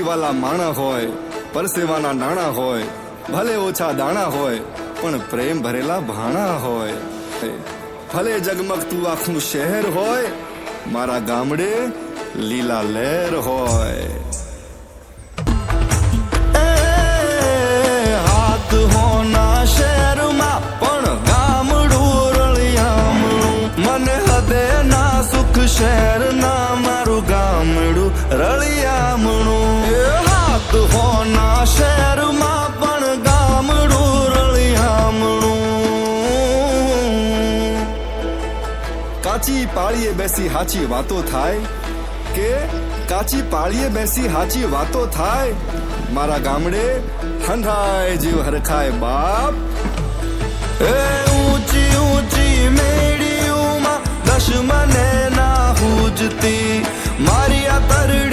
વાલા માણા હોય, પરસેવાના નાણા હોય, ભલે ઓછા દાણા હોય, પણ પ્રેમ ભરેલા ભાણા હોય. ભલે જગમગતું આખું શહેર હોય, મારા ગામડે લીલા લહેર હોય. હાથ હોના શહેરમાં પણ ગામડું રળિયામણું, મને હદે ના સુખ શહેરના મારું ગામડું રળિયામણું. હાથ હોના શહેરમાં પણ ગામડું રળિયામણું. કાચી પાળીએ બેસી હાચી વાતો થાય કે કાચી પાળીએ બેસી હાચી વાતો થાય, મારા ગામડે હંધાય જીવ હરખાય બાપ. એ ઊંચી ઊંચી મેળીઓમાં દશમને ના હુજતી, મારી આ તરડી